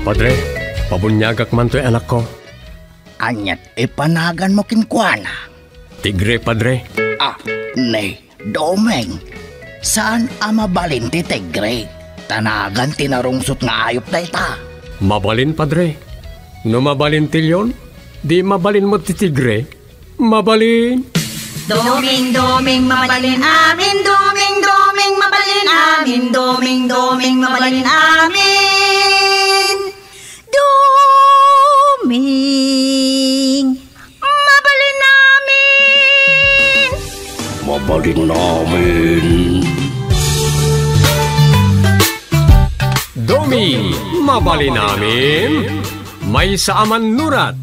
Padre, pabunyagak man to'y anak ko. Anyat ipanagan mo kinkwana. Tigre, Padre. Nay, Domeng. Saan mabalin ti tigre? Tanagan tinarungsot nga ayop na ita. Mabalin, Padre. No mabalin tilyon, di mabalin mo ti tigre. Mabalin. Doming, doming, mabalin amin. Doming, doming, mabalin amin. Doming, doming, mabalin amin. Doming, mabalin namin. Mabalin namin. Doming, mabalin namin. May saaman nurat.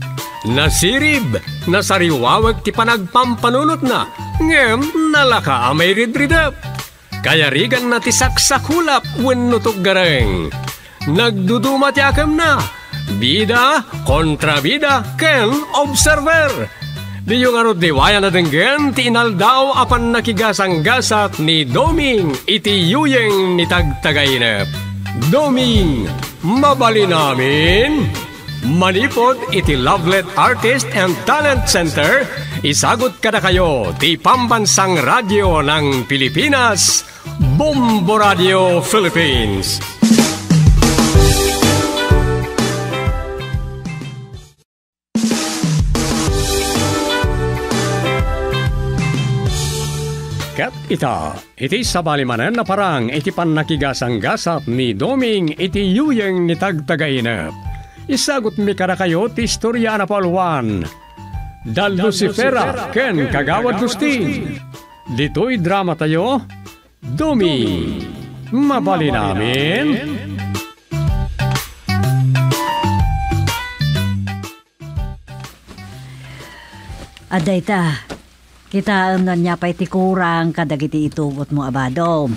Nasirib, nasariwawag ti panagpampanunot na. Ngem, nalaka amay ridridap. Kaya rigan na ti saksakulap wenno gareng. Nagduduma ti akam na. Bida, kontrabida, ken observer. Di yung arod diwaya na denggen ti inaldaw apan nakigasang-gasat ni Doming iti yuyeng ni tagtagainep. Doming, mabalin namin. Manipod iti Lovelet Artist and Talent Center, isagot kada kayo ti Pambansang Radyo ng Pilipinas, Bombo Radio Philippines. Kat iti sabalimanan na parang iti pannakigasang-gasat ni Doming iti yuyeng ni tagtagainep. Isagot mi kada kayo ti istorya na palwan. Dal Lucifera ken Kagawad Gustin. Dito'y drama tayo, Doming, mabalin namin. Aday ta, kita na niya pa'y tikurang kadagiti itugot mo abadom.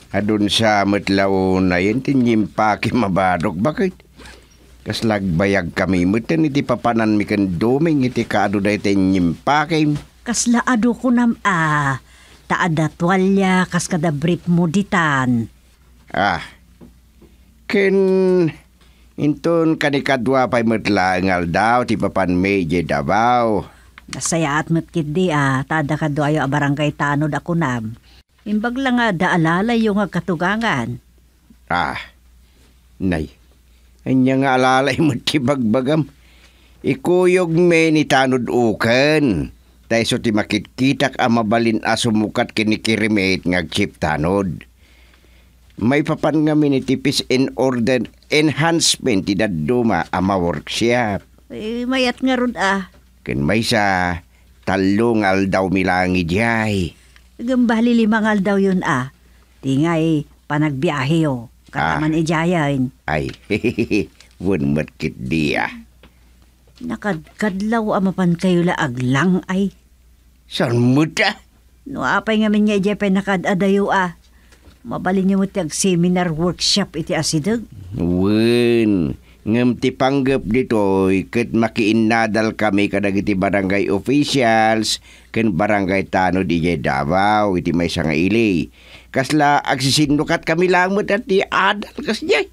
Adun sa matlaw na yun, tinyimpaki mabadok. Bakit? Kaslagbayag kami, mutan iti papanan mi kan Doming iti kaado da iti nyimpake. Kaslaado ko taada tuwalya kas kada brief mo ditan. Ken inton kanikadwa pa'y matlangal daw ti papan medye dabaw. Nasaya at matkid tada kadwayo a barangay tanod ako nam. Imbag lang daalalay yung katugangan. Nay. Anya nga alalay mo ti bagbagam. Ikuyog me ni tanod uken. Tayso ti makitkitak a mabalin a sumukat kinikirimate ngagchip tanod. May papan nga minitipis in order enhancement ti daduma ama workshop. Mayat nga ron Ken may sa talong aldaw milangi jay. Gambali 5 aldaw yun Tingay panagbiyahe yo. Kataman ijayan. Ay, wun matkit diya. Nakadkadlaw amapan kayo laag lang ay. Saan mo ta? No apay nga min nga ijay nakadadayo Mabalin niyo mo ti seminar workshop iti asideg. Wun, ngam ti panggap dito, ket makiinadal kami kadag iti barangay officials, ken barangay tanod ijay Davao, iti may sangaili. Kasla agsisinukat kami lamot at ti adal kasjay.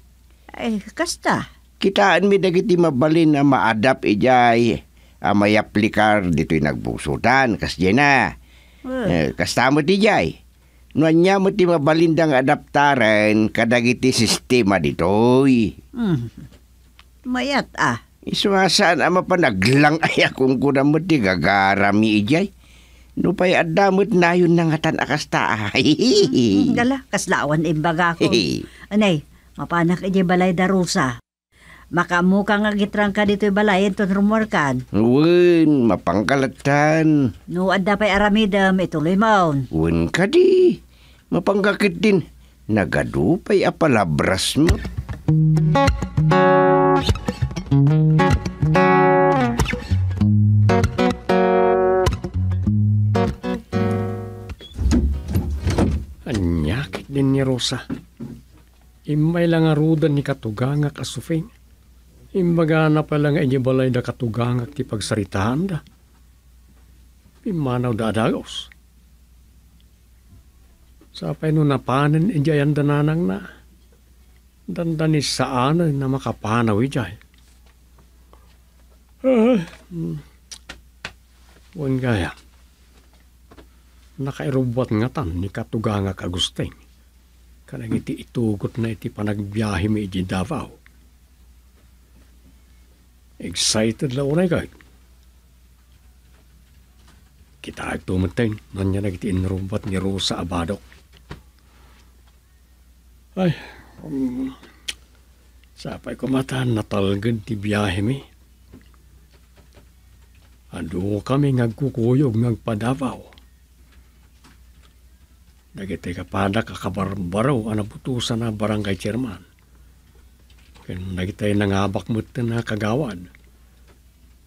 Ay, kasta. Kitaan mi dagiti mabalin na maadap ijay. May aplikar dito'y nagbusutan, kasjay na. Kasta mo ti jay. Nuanya mo ti mabalindang adaptaren kadagiti sistema dito'y. Mayat Isuasaan ama pa naglang ay akong kunam mo ti gagarami ijay. No pa'y adamot na yun na nga tan akasta. Gala, kaslawan imbaga ko. Anay, mapanak ijay balay darusa. Makamuka nga gitrang ka dito'y balay ito rumor kan. Wun, mapangkalatan. No adda pa'y aramidam, ituloy maun. Wun ka di. Mapanggakit din. Nagadupay apalabras mo. Anyakit din ni Rosa. Imay lang arudan ni katugangak asufing. Imbaga na pala nga balay da katugangak ti pagsaritahan da. Imanaw da adagos. Sapay no napanan injayan dananang na. Dandanis saan na makapanaw ijay. Wan gaya. Nakairubot nga tan ni katuganga kagusteng. Kanang iti itugot na iti panagbiyahe mi iti Davao. Excited la unay kay. Kita ag tumateng nanya na iti inrubot ni Rosa Abadok. Ay, sapay ko matan natalgad ti biyahe mi. Ado kami ngagkukuyog ngagpadavaw. Nagiti kapada kakabarbaraw anaputusan na barangay chairman. Kaya nagitay nangabak mo na kagawad.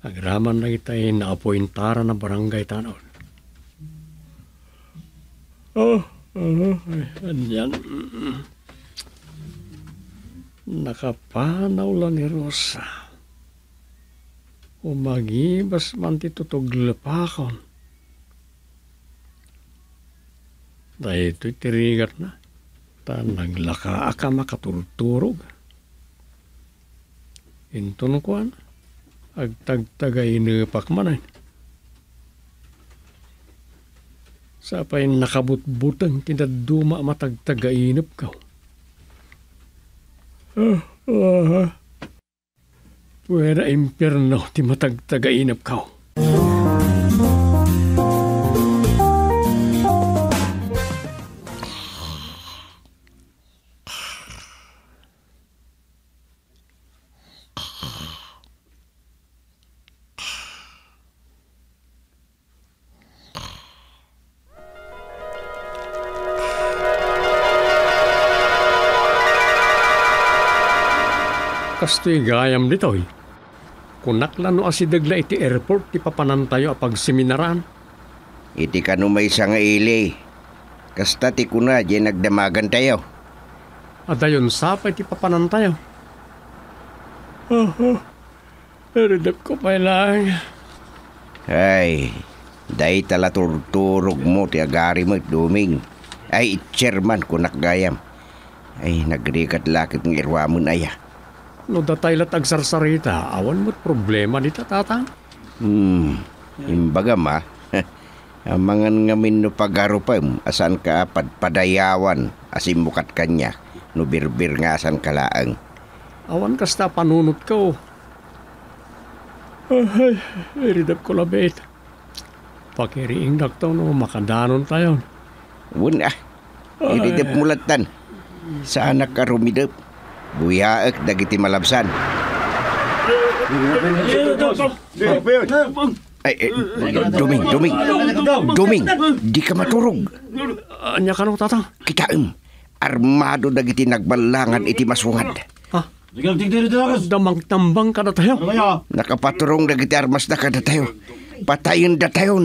Agraman nagitay naapointara na barangay tanon. Anyan. Nakapanaw lang ni Rosa. Umagibas man ti tutuglepakon. Dahil ito'y tirigat na. Naglaka ka makaturturog. Inton ko na. Agtagtagay nipak manay. Sapay nakabutbutang tinaduma matagtagainip ka. Puwera impyerno ti matagtagainip ka. Kasto'y gayam dito'y. Kunaklan no asidagla iti airport ti papanantayo apag seminaran. Iti kanumay sa nga ili. Kasta ti kuna di nagdamagan tayo. Adayon sapay ti papanantayo. Eridap ko pa lang. Ay, dahi tala turturog mo ti agari mo duming. Ay, chairman kunak gayam. Ay, nagrikat lakit ng irwamon aya. No datay lat agsarsarita, awan mo't problema dita tatang. Imbaga ma, amangan ngamin no pagarupam, asan ka padayawan, asim mukat kanya, no birbir nga asan kalaang. Awan kasta panunot ko. Ay, iridap ko labit. Pakiriing daktaw no, makadanon tayo. Wun iridap mulatan. Saan ka rumidap? Buyaak dagiti malabsan. Ay, Duming, di ka maturog. Anya ka no, tatang? Kitaem, armado dagiti nagbalangan iti masungad. Ha? Damang-tambang ka na tayo. Nakapaturong dagiti armas na kada tayo. Patayin da tayo.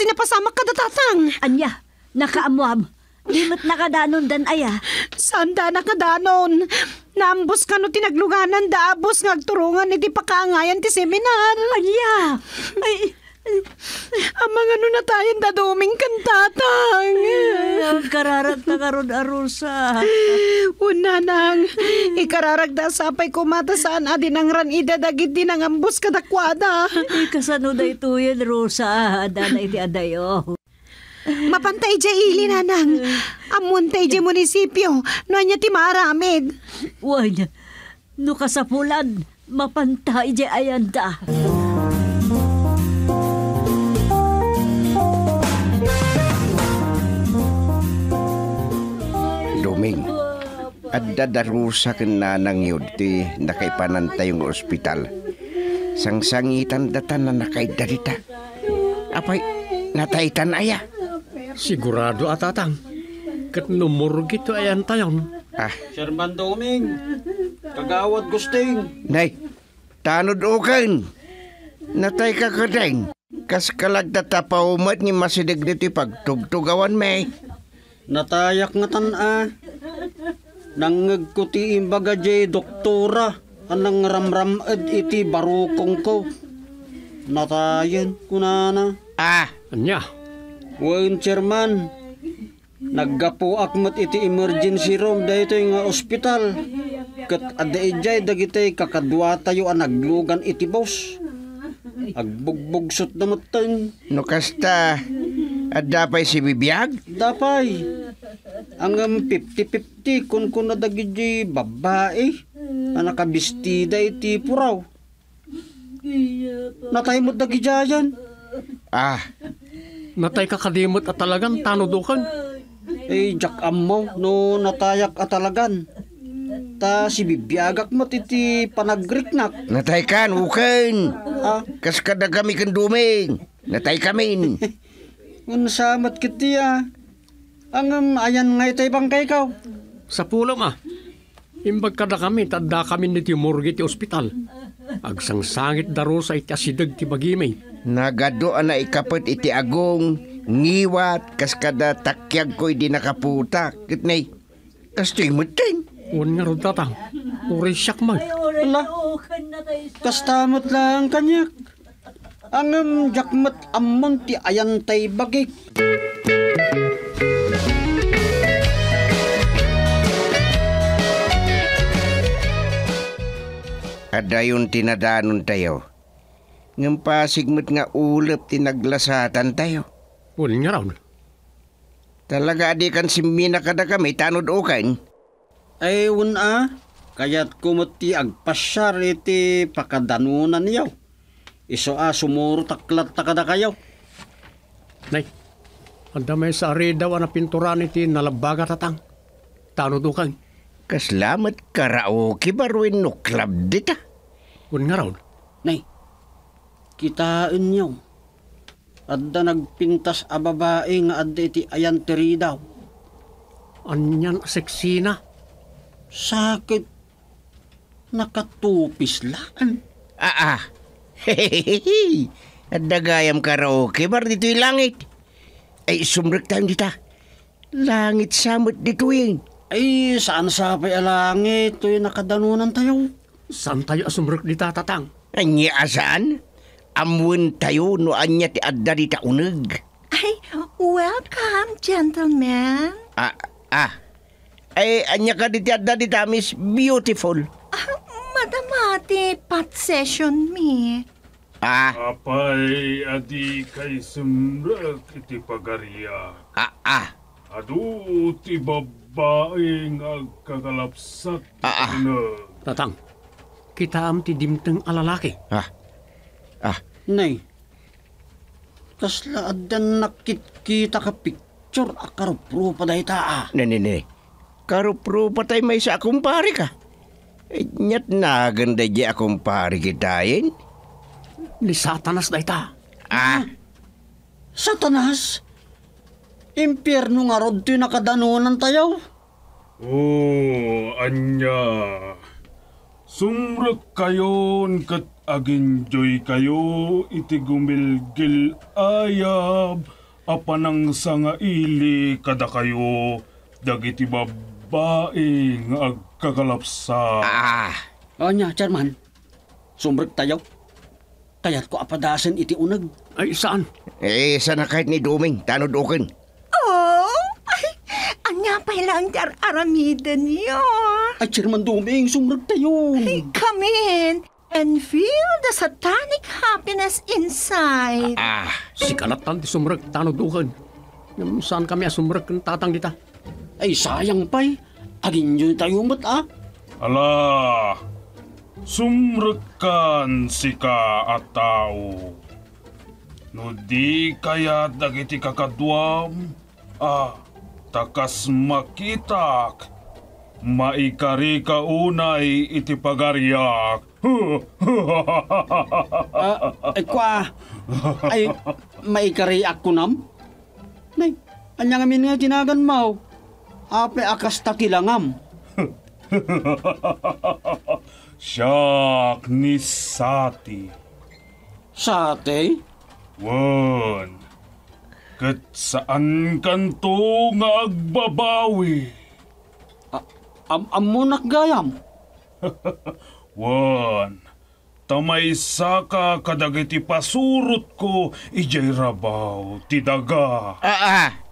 Napasama ka datatang. Anya, nakaamuam. Limot nakadanon dan aya. Saan da nakadanon? Naambos ka no tinagluganan da abos ngagturungan iti pakaangayan ti seminar. Anya, ay, amang ano na tayo da duming kantatang. Kararag na karon arusa. Una nang, ikararag da sapay kumata saan adin ang ranida dagit din ang ambos kadakwada. Kasano da ito yan, Rosa. Adana iti adayo. Mapantay dya ili nanang. Amuntay dya munisipyo. No anya ti maaramid. Wan, no kasapulan, mapantay dya ayanda. Duming, adda darusa ken nanang yun ti nakaipanantay yung ospital. Sangsangitan datan na nakaidarita. Apay, nataitan aya. Sigurado atatang. Kat numurog ito ayan tayon. Sherman Doming, kagawad gusting. Nay, tanod ukan. Natay ka kadeng. Kas kalagtatapaw ni masidig dito'y pagtugtugawan, may. Natayak nga tan-a. Nangag ko ti imbaga jay doktora. Anang ramram-ed iti barukong ko. Natayan ko na. Anya, Wen chairman. Naggapo akmat iti emergency room dahito nga ospital. Kat adaijay dagitay kakadwa tayo ang naglugan iti boss. Agbugbog-sot na matang. No kasta, at dapay si bibiyag? Dapay. Ang 50-50 kung nadagiti babae. Ang nakabistida iti puraw. Natay mo dagijayan. natay kakadimot at talagang tanudukan. Jak ammo no natayak atalagan. Ta si bibiyagak mo titi panagriknak. Natay kan, ukan. Kas kada kami kan duming. Natay kamin. Unsamat kitiya. Ang ayan ngay tay bangkay kaw. Sa pulam imbag kada kami, tadda kami ni Timurgi ti ospital. Agsangsangit daro sa iti asidag ti bagimay. Nagado na ikapot iti agong, ngiwat, kas kada takyag ko'y di nakaputak. Kitnay, kas to'y mutin. Un nga ron tatang, uri siyak man. Ala, kastamot lang kanyak. Ang jakmat ammon ti ayan tay bagik. Adayon tinadanon tayo. Ngam pasigmut nga ulap tinaglasatan tayo. Un nga ron. Talaga adi kan simina kada kami tanod ukan. Ay kaya't kumuti agpasyar iti pakadanunan niyaw. Iso sumuro taklat takada kayaw. Nay, anda may sa ari daw na pinturan iti nalabaga tatang. Tanudukan. Kaslamat karaoke baruin no club dita. Un nga ron. Nay, kitaan niyaw. Adda nagpintas a babae nga adda iti ayan tiri daw. Anyan seksina. Sakit. Nakatupis lang. Hehehe. At dagayam karaoke bar dito'y langit. Ay sumrek tayo dita. Langit samot dito yun. Ay, saan sapay alangit? Ito'y nakadanunan tayo. Saan tayo asumrek di tatang? Anya asaan? Amun tayo no anya ti adda dita uneg. Ay, welcome, gentlemen. Ay, anya ka diti adda dita, Miss Beautiful. Madamati, pat session me. Apay, adi kay sumrek iti pagariya. Adu, ti babaeng agkakalapsat. Tatang, kita am ti dimteng alalaki. Nay, kasla addan nakit-kita ka picture akarupro pa dahi taa. Nene, karupro patay may sa akong pari ka. Nyat na ganda di akong pari kitayin. Ni Satanas da ita. Satanas? Impyerno nga rod to'y nakadanunan tayo. Anya. Sumrek kayon kat aginjoy kayo iti gumilgil ayab apanang sanga ili kada kayo dagiti babaeng agkakalapsa. Anya, chairman. Sumrek tayo. Kaya't ko apadasan iti unag. Ay, saan? Sana kahit ni Duming, tanod ukin. Anya pa lang aramida niyo. Ay, Chairman Duming, sumrek tayo. Come in and feel the satanic happiness inside. Si kalatan ti sumrek tanudukan. Saan kami asumrek ng tatang dita? Ay, sayang pa'y. Agin yun tayo mat Ala, sumrekan si ka at tao. No di kaya dagiti kakadwam, takas makitak, maikari ka unay iti pagaryak. Ay, maikari ako nam? Nay, anya ngamin nga tinagan mo. Ape akas takilangam. Siyak ni Sati. Sate? Wan, kat saan kanto nga agbabawi? Amunak gayam. Wan, tamay saka kadagiti pasurot ko ijay rabaw ti daga.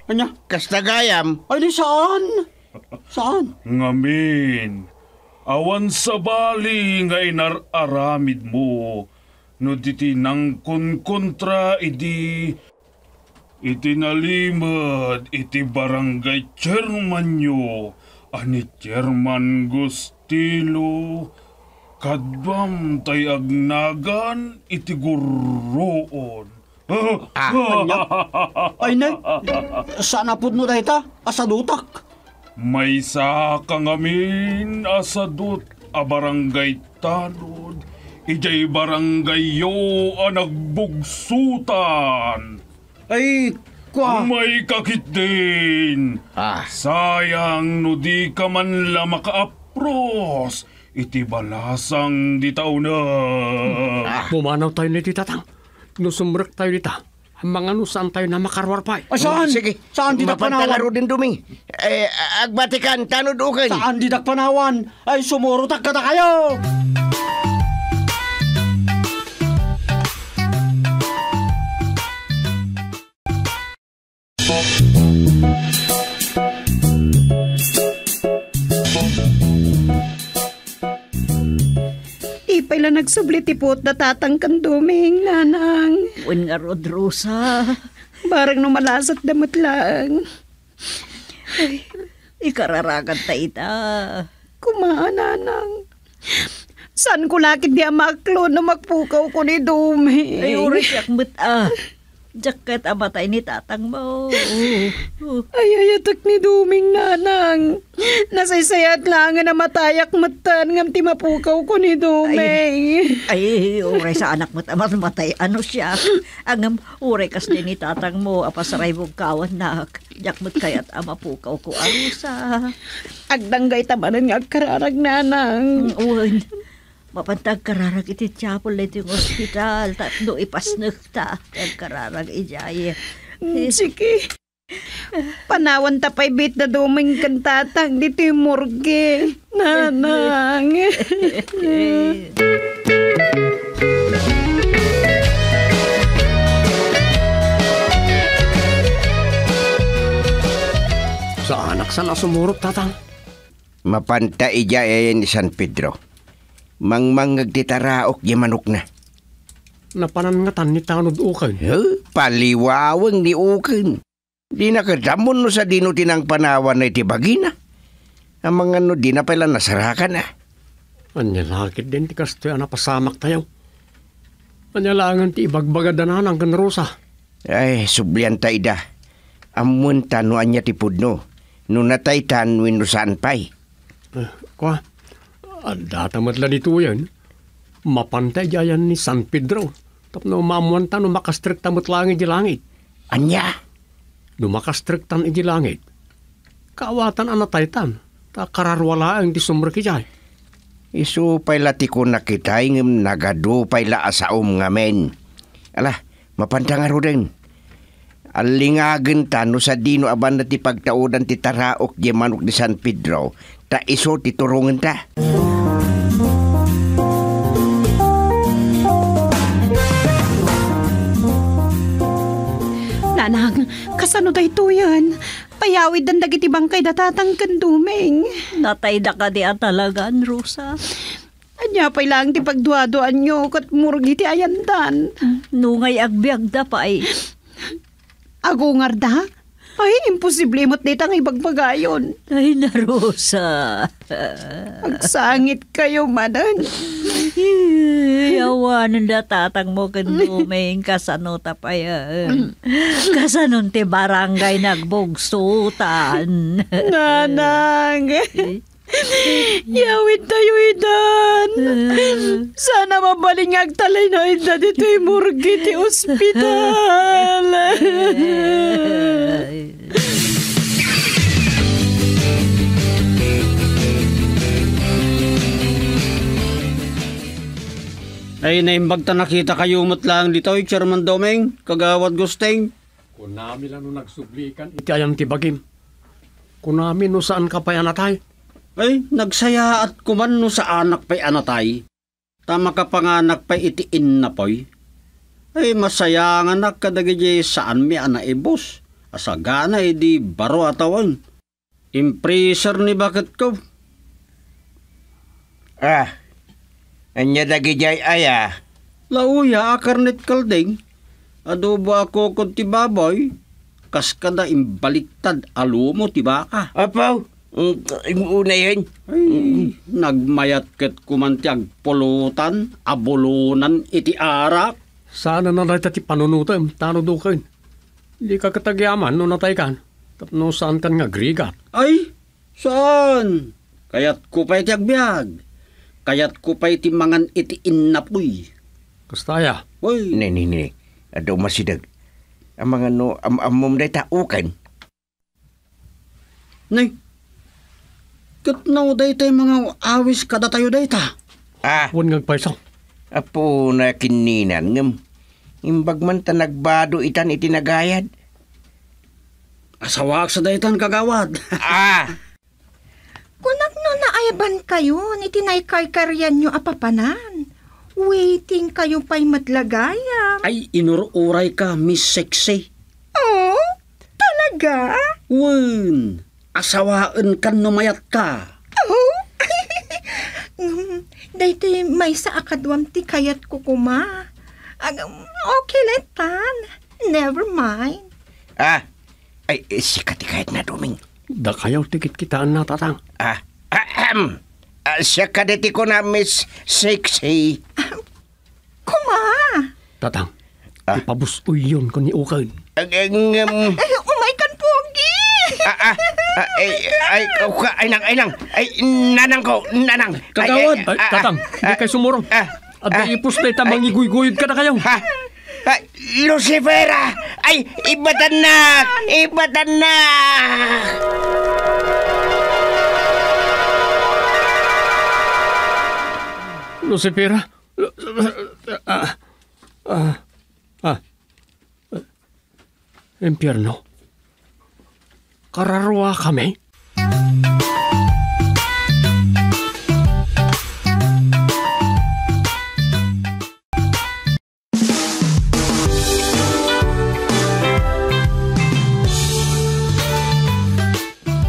Anya? Kastagayam. Ay, di saan? Saan? Ngamin, awan sa bali nga inararamid mo, no diti nang kontra iti nalimad iti barangay chairman nyo, ani Chairman Gustilo, kadbam tay agnagan iti guroon. Ay, nay. Saan apod no dahita? Asadutak. May sa kangamin asadot a barangay tanod, ijay barangay yo nagbugsutan. Ay, kwa. May kakit din. Sayang no di ka man la makaapros, iti balasang di tao na. Pumanaw tayo ni Tatang. Nusumrek tayo dita. Mga saan tayo na makarwarpay. Saan? Sige. Saan di Mapantangaro panawan? din duming. Agbatikan, tanod ukan. Saan di panawan? Ay, sumurutak ka na kayo! Ipay la nagsubli-tipot na Tatang Kanduming, nanang. Uwan nga rod, Rosa. Barang numalasat damot lang. Ikararagan ta ita. Kumaan, nanang. Saan ko lakit di amaklo na magpukaw ko ni Duming? Ay, uri siyak Jacket amatay ni Tatang mo. Ay, ayatak ni Duming, nanang. Nasaysayat lang nga namatayak matan ngam ti mapukaw ko ni Duming. Ay, uri sa anak mo tamat matay. Ano siya? Angam, uri kas din ni Tatang mo. Apasaray mong kawan nak. Jakmat kaya't amapukaw ko. Ano sa? Agdanggay tamanan nga agkararag, nanang. Uwan. Mapantag kararag iti chapel na yung hospital. Tatlo ipasnag ta. Kararag ijay. Sige. Panawan tapay bit na Duming kan Tatang dito yung morgue. Nanang. Sa anak sana sumurot, Tatang. Mapanta ija ni San Pedro. Mangmangag titaraok di manok na. Napanangatan ni tanod ukan. Paliwawang ni ukan. Di nakadamon no sa dino tinang panawan na itibagina. Ang mga no di na pala nasarakan na. Anyalakit din ti kasto na pasamak tayo. Anyalangan ti ibagbagadan ng Rosa. Ay, sublian ta ida. Amun tanuan niya tipudno. No natay tanwin no saan pa'y. Kwa, datamat la dito yan. Mapantay jayan ni San Pedro. Tapno mamuanta no makastrikta mo't langit di langit. Anya? No makastriktan iti langit. Kaawatan anataytan. Ta kararwala ang di sumreki jay. Isu pay lati ko nakitay ngem nagado pay la asaom ngamen. Ala, mapantangaro din. Alingagan ta no sa dino aban na ti pagtaudan ti taraok di manok di San Pedro. Ta iso ti turungan ta. Nanang, kasano da ito yan? Payawid ang dagiti bangkay da Tatang Kanduming. Natay da ka di talagan, Rosa. Anya pa'y lang ti pagduadoan nyo kat murgi ti ayandan. Nungay agbyag da pa ay. Agungar da? Ay, imposible mo't ditang ibagbagayon. Ay na, Rosa. Agsangit kayo, manan. Yawanan da Tatang mo Kanduming kasano tapayan. Kasanon ti barangay nagbugsutan. Nanang. Yawid tayo idan. Sana mabalingag talay na idan dito'y murgi ti ospital. Ay, naimbag ta nakita kayo lang dito, Chairman Domeng, kagawad Gusteng. Kunami lang nung nagsublikan, iti ayam ti bagim. Kunami no saan ka pa anatay? Ay, nagsaya at kuman no sa anak pa'y anatay. Tama ka panganak pa'y itiin na po'y. Ay, masaya nga anak kadagay saan mi anaibos. Asagana, di baro atawan. Impreser ni bakit ko. Anya dagijay aya. Lauya, akarnet kaldeng. Adobo ako kung ti baboy. Kas kada imbaliktad, alumo ti baka. Apaw, una yun. Ay, nagmayat ket kumantiag pulutan, abulunan, iti arak. Sana na natin ti panunutan, tano do kayo. Hindi ka katagyaman no natay kan. Tapno saan kan nga grigat. Ay, saan? Kayat ko pa'y ti agbyag. Kayat ko pa'y ti mangan iti innapoy. Kastaya. Uy, Nini, adaw masidag. Ang mga no, amom day taukan. nay. Katnaw day tayo mga awis kada tayo day ta. Huwag ngagpaisaw. Apo na kininan ngam. Imbag man ta nagbado itan itinagayad. Asawak sa daytan kagawad. Kunak no naayban kayo, ni tinay-karkaryan nyo apapanan. Waiting kayo pa'y matlagayam. Ay, inururay ka, Miss Sexy. Oh, talaga? Wen, asawaan kan numayat ka. Oh, dahito may sa akadwam ti kayat ko kuma. Okay, letan. Never mind. Ay, sikat kahit na duming. Da kayaw tikit kitaan na tatang. Siya kadeti ko na Miss Sexy. Kuma. Tatang, ipabustoy yun ko ni Ukan. Umay kan pogi. Ay, nang. Ay, nanang ko, nanang. Kagawad. Ay, tatang, hindi kayo sumurong. At ipos na itamang iguygoyod ka na kayaw. Lucifera! Ay, ibatan na! Ibatan na! Lucifera? Impyerno? Kararwa kami?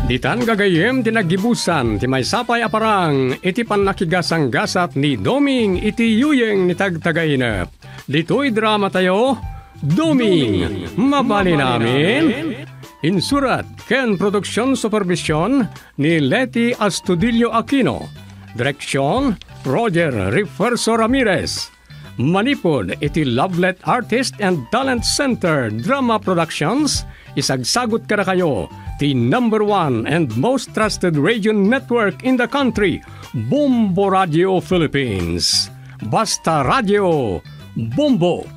Ditan gagayem tinagibusan ti may sapay aparang iti pannakigasang gasat ni Doming iti yuyeng ni tagtagainep. Dito'y drama tayo, Doming, mabali namin. Insurat ken produksyon supervision ni Leti Astudillo Aquino. Direksyon, Roger Refuerzo Ramirez. Manipod iti Lovelet Artist and Talent Center Drama Productions. Isagsagot ka na kayo, the #1 and most trusted radio network in the country, Bombo Radio Philippines. Basta Radio, Bombo!